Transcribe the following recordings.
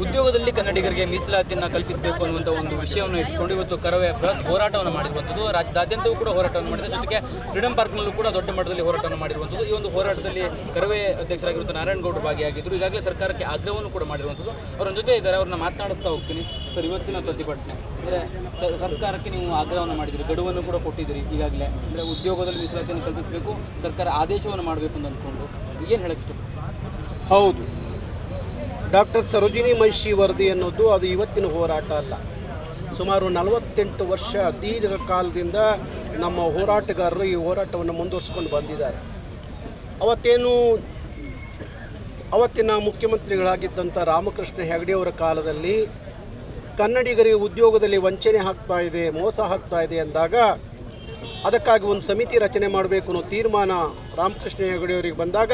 ಉದ್ಯೋಗದಲ್ಲಿ ಕನ್ನಡಿಗರಿಗೆ ಮೀಸಲಾತಿಯನ್ನು ಕಲ್ಪಿಸಬೇಕು ಅನ್ನುವಂಥ ಒಂದು ವಿಷಯವನ್ನು ಇಟ್ಕೊಂಡು ಇವತ್ತು ಕರವೇ ಬೃಹತ್ ಹೋರಾಟವನ್ನು ಮಾಡಿರುವಂಥದ್ದು. ರಾಜ್ಯಾದ್ಯಂತವೂ ಕೂಡ ಹೋರಾಟವನ್ನು ಮಾಡಿದೆ. ಜೊತೆಗೆ ಫ್ರೀಡಂ ಪಾರ್ಕ್ನಲ್ಲೂ ಕೂಡ ದೊಡ್ಡ ಮಟ್ಟದಲ್ಲಿ ಹೋರಾಟವನ್ನು ಮಾಡಿರುವಂಥದ್ದು. ಈ ಒಂದು ಹೋರಾಟದಲ್ಲಿ ಕರವೇ ಅಧ್ಯಕ್ಷರಾಗಿರುವಂಥ ನಾರಾಯಣಗೌಡರು ಭಾಗಿಯಾಗಿದ್ದರು. ಈಗಾಗಲೇ ಸರ್ಕಾರಕ್ಕೆ ಆಗ್ರಹವನ್ನು ಕೂಡ ಮಾಡಿರುವಂಥದ್ದು. ಅವರ ಜೊತೆ ಇದ್ದಾರೆ, ಅವ್ರನ್ನ ಮಾತನಾಡುತ್ತಾ ಹೋಗ್ತೀನಿ. ಸರ್, ಇವತ್ತಿನ ಪ್ರತಿಭಟನೆ ಅಂದರೆ ಸರ್ಕಾರಕ್ಕೆ ನೀವು ಆಗ್ರಹವನ್ನು ಮಾಡಿದಿರಿ, ಗಡುವನ್ನು ಕೂಡ ಕೊಟ್ಟಿದ್ದೀರಿ ಈಗಾಗಲೇ. ಅಂದರೆ ಉದ್ಯೋಗದಲ್ಲಿ ಮೀಸಲಾತಿಯನ್ನು ಕಲ್ಪಿಸಬೇಕು, ಸರ್ಕಾರ ಆದೇಶವನ್ನು ಮಾಡಬೇಕು ಅಂತ ಅಂದ್ಕೊಂಡು ಏನು ಹೇಳಕ್ಕೆ ಇಷ್ಟಪಡ್ತೀನಿ? ಹೌದು, ಡಾಕ್ಟರ್ ಸರೋಜಿನಿ ಮಹಿಷಿ ವರದಿ ಅನ್ನೋದು ಅದು ಇವತ್ತಿನ ಹೋರಾಟ ಅಲ್ಲ. ಸುಮಾರು 48 ವರ್ಷ ದೀರ್ಘಕಾಲದಿಂದ ನಮ್ಮ ಹೋರಾಟಗಾರರು ಈ ಹೋರಾಟವನ್ನು ಮುಂದುವರಿಸ್ಕೊಂಡು ಬಂದಿದ್ದಾರೆ. ಅವತ್ತಿನ ಮುಖ್ಯಮಂತ್ರಿಗಳಾಗಿದ್ದಂಥ ರಾಮಕೃಷ್ಣ ಹೆಗಡೆಯವರ ಕಾಲದಲ್ಲಿ ಕನ್ನಡಿಗರಿಗೆ ಉದ್ಯೋಗದಲ್ಲಿ ವಂಚನೆ ಆಗ್ತಾ ಇದೆ, ಮೋಸ ಆಗ್ತಾ ಇದೆ ಅಂದಾಗ ಅದಕ್ಕಾಗಿ ಒಂದು ಸಮಿತಿ ರಚನೆ ಮಾಡಬೇಕು ಅನ್ನೋ ತೀರ್ಮಾನ ರಾಮಕೃಷ್ಣ ಹೆಗಡೆಯವರಿಗೆ ಬಂದಾಗ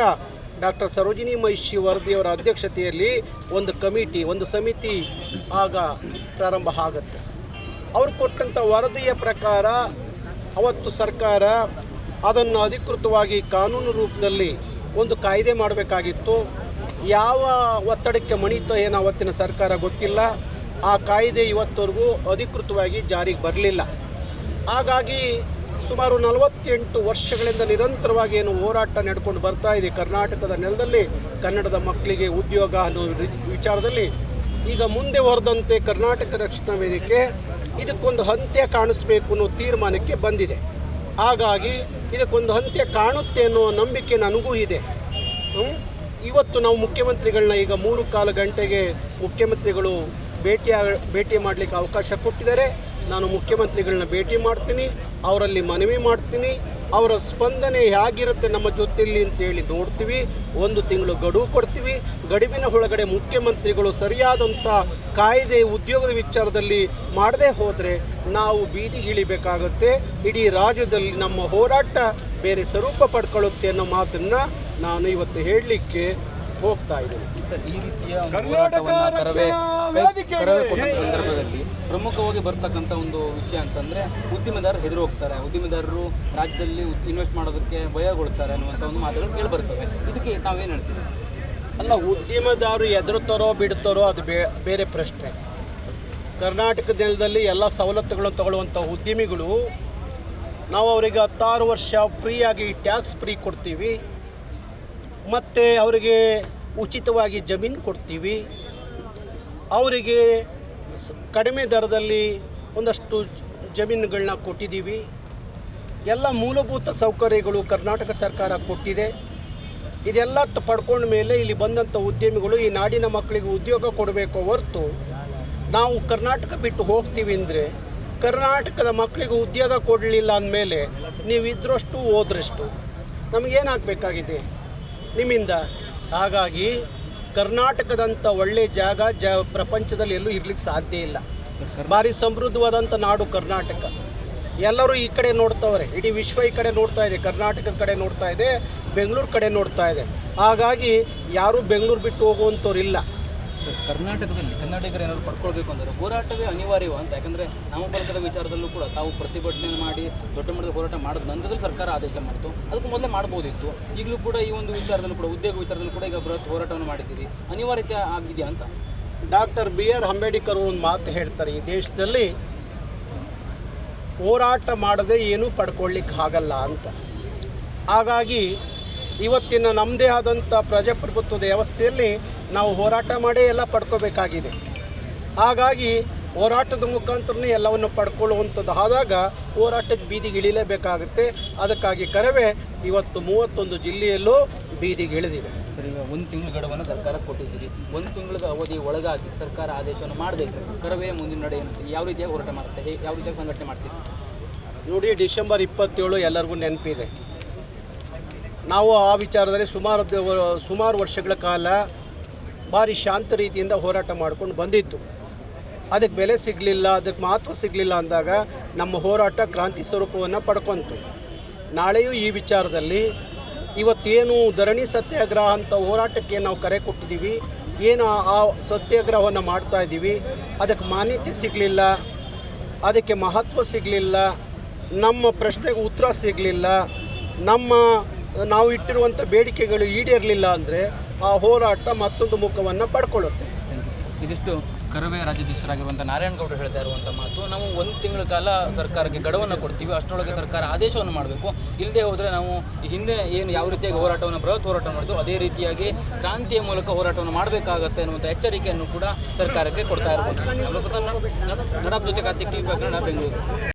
ಡಾಕ್ಟರ್ ಸರೋಜಿನಿ ಮಹಿಷಿ ವರದಿಯವರ ಅಧ್ಯಕ್ಷತೆಯಲ್ಲಿ ಒಂದು ಸಮಿತಿ ಆಗ ಪ್ರಾರಂಭ ಆಗುತ್ತೆ. ಅವರು ಕೊಟ್ಟಂಥ ವರದಿಯ ಪ್ರಕಾರ ಅವತ್ತು ಸರ್ಕಾರ ಅದನ್ನು ಅಧಿಕೃತವಾಗಿ ಕಾನೂನು ರೂಪದಲ್ಲಿ ಒಂದು ಕಾಯ್ದೆ ಮಾಡಬೇಕಾಗಿತ್ತು. ಯಾವ ಒತ್ತಡಕ್ಕೆ ಮಣಿತೋ ಏನೋ ಅವತ್ತಿನ ಸರ್ಕಾರ ಗೊತ್ತಿಲ್ಲ. ಆ ಕಾಯ್ದೆ ಇವತ್ತವರೆಗೂ ಅಧಿಕೃತವಾಗಿ ಜಾರಿಗೆ ಬರಲಿಲ್ಲ. ಹಾಗಾಗಿ ಸುಮಾರು 48 ವರ್ಷಗಳಿಂದ ನಿರಂತರವಾಗಿ ಏನು ಹೋರಾಟ ನಡ್ಕೊಂಡು ಬರ್ತಾ ಇದೆ ಕರ್ನಾಟಕದ ನೆಲದಲ್ಲಿ ಕನ್ನಡದ ಮಕ್ಕಳಿಗೆ ಉದ್ಯೋಗ ಅನ್ನೋ ವಿಚಾರದಲ್ಲಿ. ಈಗ ಮುಂದೆ ಹೊರದಂತೆ ಕರ್ನಾಟಕ ರಕ್ಷಣಾ ವೇದಿಕೆ ಇದಕ್ಕೊಂದು ಅಂತ್ಯ ಕಾಣಿಸ್ಬೇಕು ಅನ್ನೋ ತೀರ್ಮಾನಕ್ಕೆ ಬಂದಿದೆ. ಹಾಗಾಗಿ ಇದಕ್ಕೊಂದು ಅಂತ್ಯ ಕಾಣುತ್ತೆ ಅನ್ನೋ ನಂಬಿಕೆ ನನಗೂ ಇದೆ. ಇವತ್ತು ನಾವು ಮುಖ್ಯಮಂತ್ರಿಗಳನ್ನ ಈಗ 3-4 ಗಂಟೆಗೆ ಮುಖ್ಯಮಂತ್ರಿಗಳು ಭೇಟಿ ಮಾಡಲಿಕ್ಕೆ ಅವಕಾಶ ಕೊಟ್ಟಿದ್ದಾರೆ. ನಾನು ಮುಖ್ಯಮಂತ್ರಿಗಳನ್ನ ಭೇಟಿ ಮಾಡ್ತೀನಿ, ಅವರಲ್ಲಿ ಮನವಿ ಮಾಡ್ತೀನಿ. ಅವರ ಸ್ಪಂದನೆ ಹೇಗಿರುತ್ತೆ ನಮ್ಮ ಜೊತೆಯಲ್ಲಿ ಅಂತೇಳಿ ನೋಡ್ತೀವಿ. 1 ತಿಂಗಳು ಗಡುವು ಕೊಡ್ತೀವಿ. ಗಡುವಿನ ಒಳಗಡೆ ಮುಖ್ಯಮಂತ್ರಿಗಳು ಸರಿಯಾದಂಥ ಕಾಯ್ದೆ ಉದ್ಯೋಗದ ವಿಚಾರದಲ್ಲಿ ಮಾಡದೇ ಹೋದರೆ ನಾವು ಬೀದಿಗಿಳಿಬೇಕಾಗುತ್ತೆ. ಇಡೀ ರಾಜ್ಯದಲ್ಲಿ ನಮ್ಮ ಹೋರಾಟ ಬೇರೆ ಸ್ವರೂಪ ಪಡ್ಕೊಳ್ಳುತ್ತೆ ಅನ್ನೋ ಮಾತನ್ನು ನಾನು ಇವತ್ತು ಹೇಳಲಿಕ್ಕೆ ಹೋಗ್ತಾ ಇದ್ದೀನಿ. ಈ ರೀತಿಯ ಹೋರಾಟವನ್ನು ಕರವೇ ಕೊಟ್ಟ ಸಂದರ್ಭದಲ್ಲಿ ಪ್ರಮುಖವಾಗಿ ಬರ್ತಕ್ಕಂಥ ಒಂದು ವಿಷಯ ಅಂತಂದರೆ ಉದ್ದಿಮೆದಾರರು ಹೆದರು ಹೋಗ್ತಾರೆ, ಉದ್ದಿಮೆದಾರರು ರಾಜ್ಯದಲ್ಲಿ ಇನ್ವೆಸ್ಟ್ ಮಾಡೋದಕ್ಕೆ ಭಯಗೊಳ್ತಾರೆ ಅನ್ನುವಂಥ ಒಂದು ಮಾತುಗಳು ಕೇಳಿಬರ್ತವೆ. ಇದಕ್ಕೆ ತಾವೇನು ಹೇಳ್ತೀವಿ? ಅಲ್ಲ, ಉದ್ಯಮದಾರರು ಎದುರುತ್ತಾರೋ ಬಿಡ್ತಾರೋ ಅದು ಬೇರೆ ಪ್ರಶ್ನೆ. ಕರ್ನಾಟಕ ನೆಲದಲ್ಲಿ ಎಲ್ಲ ಸವಲತ್ತುಗಳನ್ನು ತಗೊಳ್ಳುವಂಥ ಉದ್ಯಮಿಗಳು ನಾವು ಅವರಿಗೆ 16 ವರ್ಷ ಫ್ರೀಯಾಗಿ ಟ್ಯಾಕ್ಸ್ ಫ್ರೀ ಕೊಡ್ತೀವಿ, ಮತ್ತು ಅವರಿಗೆ ಉಚಿತವಾಗಿ ಜಮೀನು ಕೊಡ್ತೀವಿ, ಅವರಿಗೆ ಕಡಿಮೆ ದರದಲ್ಲಿ ಒಂದಷ್ಟು ಜಮೀನುಗಳನ್ನ ಕೊಟ್ಟಿದ್ದೀವಿ. ಎಲ್ಲ ಮೂಲಭೂತ ಸೌಕರ್ಯಗಳು ಕರ್ನಾಟಕ ಸರ್ಕಾರ ಕೊಟ್ಟಿದೆ. ಇದೆಲ್ಲ ಪಡ್ಕೊಂಡ ಮೇಲೆ ಇಲ್ಲಿ ಬಂದಂಥ ಉದ್ಯಮಿಗಳು ಈ ನಾಡಿನ ಮಕ್ಕಳಿಗೆ ಉದ್ಯೋಗ ಕೊಡಬೇಕು ಹೊರತು ನಾವು ಕರ್ನಾಟಕ ಬಿಟ್ಟು ಹೋಗ್ತೀವಿ ಅಂದರೆ ಕರ್ನಾಟಕದ ಮಕ್ಕಳಿಗೆ ಉದ್ಯೋಗ ಕೊಡಲಿಲ್ಲ ಅಂದಮೇಲೆ ನೀವು ಇದ್ರಷ್ಟು ಹೋದ್ರಷ್ಟು ನಮಗೇನಾಗಬೇಕಾಗಿದೆ ನಿಮ್ಮಿಂದ. ಹಾಗಾಗಿ ಕರ್ನಾಟಕದಂಥ ಒಳ್ಳೆಯ ಜಾಗ ಪ್ರಪಂಚದಲ್ಲಿ ಎಲ್ಲೂ ಇರ್ಲಿಕ್ಕೆ ಸಾಧ್ಯ ಇಲ್ಲ. ಭಾರಿ ಸಮೃದ್ಧವಾದಂಥ ನಾಡು ಕರ್ನಾಟಕ. ಎಲ್ಲರೂ ಈ ಕಡೆ ನೋಡ್ತವ್ರೆ, ಇಡೀ ವಿಶ್ವ ಈ ಕಡೆ ನೋಡ್ತಾ ಇದೆ, ಕರ್ನಾಟಕದ ಕಡೆ ನೋಡ್ತಾ ಇದೆ, ಬೆಂಗಳೂರು ಕಡೆ ನೋಡ್ತಾ ಇದೆ. ಹಾಗಾಗಿ ಯಾರೂ ಬೆಂಗಳೂರು ಬಿಟ್ಟು ಹೋಗುವಂಥವ್ರಿಲ್ಲ. ಕರ್ನಾಟಕದಲ್ಲಿ ಕನ್ನಡಿಗರು ಏನಾದರೂ ಪಡ್ಕೊಳ್ಬೇಕು ಅಂದರೆ ಹೋರಾಟವೇ ಅನಿವಾರ್ಯವ ಅಂತ. ಯಾಕಂದರೆ ನಾಮಫಲಕದ ವಿಚಾರದಲ್ಲೂ ಕೂಡ ತಾವು ಪ್ರತಿಭಟನೆ ಮಾಡಿ ದೊಡ್ಡ ಮಟ್ಟದ ಹೋರಾಟ ಮಾಡಿದ ನಂತರದಲ್ಲಿ ಸರ್ಕಾರ ಆದೇಶ ಮಾಡಿತು, ಅದಕ್ಕೆ ಮೊದಲೇ ಮಾಡ್ಬೋದಿತ್ತು. ಈಗಲೂ ಕೂಡ ಈ ಒಂದು ವಿಚಾರದಲ್ಲೂ ಕೂಡ ಉದ್ಯೋಗ ವಿಚಾರದಲ್ಲೂ ಕೂಡ ಈಗ ಬೃಹತ್ ಹೋರಾಟವನ್ನು ಮಾಡಿದ್ದೀರಿ, ಅನಿವಾರ್ಯತೆ ಆಗಿದೆಯಾ ಅಂತ? ಡಾಕ್ಟರ್ BR ಅಂಬೇಡ್ಕರ್ ಒಂದು ಮಾತು ಹೇಳ್ತಾರೆ, ಈ ದೇಶದಲ್ಲಿ ಹೋರಾಟ ಮಾಡದೆ ಏನೂ ಪಡ್ಕೊಳ್ಳಿಕ್ಕೆ ಆಗಲ್ಲ ಅಂತ. ಹಾಗಾಗಿ ಇವತ್ತಿನ ನಮ್ಮದೇ ಆದಂಥ ಪ್ರಜಾಪ್ರಭುತ್ವದ ವ್ಯವಸ್ಥೆಯಲ್ಲಿ ನಾವು ಹೋರಾಟ ಮಾಡೇ ಎಲ್ಲ ಪಡ್ಕೋಬೇಕಾಗಿದೆ. ಹಾಗಾಗಿ ಹೋರಾಟದ ಮುಖಾಂತರನೇ ಎಲ್ಲವನ್ನು ಪಡ್ಕೊಳ್ಳುವಂಥದ್ದು ಆದಾಗ ಹೋರಾಟಕ್ಕೆ ಬೀದಿಗೆ ಇಳಿಲೇಬೇಕಾಗುತ್ತೆ. ಅದಕ್ಕಾಗಿ ಕರವೇ ಇವತ್ತು 31 ಜಿಲ್ಲೆಯಲ್ಲೂ ಬೀದಿಗೆ ಇಳಿದಿದೆ. ಸರ್, ಈಗ 1 ತಿಂಗಳ ಗಡುವನ್ನು ಸರ್ಕಾರ ಕೊಟ್ಟಿದ್ದೀರಿ. 1 ತಿಂಗಳ ಅವಧಿ ಒಳಗಾಗಿ ಸರ್ಕಾರ ಆದೇಶವನ್ನು ಮಾಡದೇ ಇದ್ದರೆ ಕರವೇ ಮುಂದಿನ ನಡೆ ಯಾವ ರೀತಿಯಾಗಿ ಹೋರಾಟ ಮಾಡುತ್ತೆ, ಯಾವ ರೀತಿಯಾಗಿ ಸಂಘಟನೆ ಮಾಡ್ತೀವಿ? ನೋಡಿ, ಡಿಸೆಂಬರ್ 27 ಎಲ್ಲರಿಗೂ ನೆನಪಿದೆ. ನಾವು ಆ ವಿಚಾರದಲ್ಲಿ ಸುಮಾರು ವರ್ಷಗಳ ಕಾಲ ಭಾರಿ ಶಾಂತ ರೀತಿಯಿಂದ ಹೋರಾಟ ಮಾಡ್ಕೊಂಡು ಬಂದಿತ್ತು. ಅದಕ್ಕೆ ಬೆಲೆ ಸಿಗಲಿಲ್ಲ, ಅದಕ್ಕೆ ಮಹತ್ವ ಸಿಗಲಿಲ್ಲ ಅಂದಾಗ ನಮ್ಮ ಹೋರಾಟ ಕ್ರಾಂತಿ ಸ್ವರೂಪವನ್ನು ಪಡ್ಕೊಂತು. ನಾಳೆಯೂ ಈ ವಿಚಾರದಲ್ಲಿ ಇವತ್ತೇನು ಧರಣಿ ಸತ್ಯಾಗ್ರಹ ಅಂತ ಹೋರಾಟಕ್ಕೆ ನಾವು ಕರೆ ಕೊಟ್ಟಿದ್ದೀವಿ, ಏನು ಆ ಸತ್ಯಾಗ್ರಹವನ್ನು ಮಾಡ್ತಾಯಿದ್ದೀವಿ, ಅದಕ್ಕೆ ಮಾನ್ಯತೆ ಸಿಗಲಿಲ್ಲ, ಅದಕ್ಕೆ ಮಹತ್ವ ಸಿಗಲಿಲ್ಲ, ನಮ್ಮ ಪ್ರಶ್ನೆಗೆ ಉತ್ತರ ಸಿಗಲಿಲ್ಲ, ನಾವು ಇಟ್ಟಿರುವಂಥ ಬೇಡಿಕೆಗಳು ಈಡೇರಲಿಲ್ಲ ಅಂದರೆ ಆ ಹೋರಾಟ ಮತ್ತೊಂದು ಮುಖವನ್ನು ಪಡ್ಕೊಳ್ಳುತ್ತೆ. ಇದಿಷ್ಟು ಕರವೇ ರಾಜ್ಯಾಧ್ಯಕ್ಷರಾಗಿರುವಂಥ ನಾರಾಯಣಗೌಡರು ಹೇಳ್ತಾ ಇರುವಂಥ ಮಾತು. ನಾವು 1 ತಿಂಗಳ ಕಾಲ ಸರ್ಕಾರಕ್ಕೆ ಗಡುವನ್ನು ಕೊಡ್ತೀವಿ, ಅಷ್ಟರೊಳಗೆ ಸರ್ಕಾರ ಆದೇಶವನ್ನು ಮಾಡಬೇಕು. ಇಲ್ಲದೆ ಹೋದರೆ ನಾವು ಹಿಂದೆ ಏನು ಯಾವ ರೀತಿಯಾಗಿ ಹೋರಾಟವನ್ನು ಬೃಹತ್ ಹೋರಾಟ ಮಾಡಿದ್ವು ಅದೇ ರೀತಿಯಾಗಿ ಕ್ರಾಂತಿಯ ಮೂಲಕ ಹೋರಾಟವನ್ನು ಮಾಡಬೇಕಾಗತ್ತೆ ಅನ್ನುವಂಥ ಎಚ್ಚರಿಕೆಯನ್ನು ಕೂಡ ಸರ್ಕಾರಕ್ಕೆ ಕೊಡ್ತಾ ಇರ್ಬೋದು. ನಡಾಬ್ ಜೊತೆ ಕಾರ್ತಿಕ್, ಟಿವಿ ಕನ್ನಡ, ಬೆಂಗಳೂರು.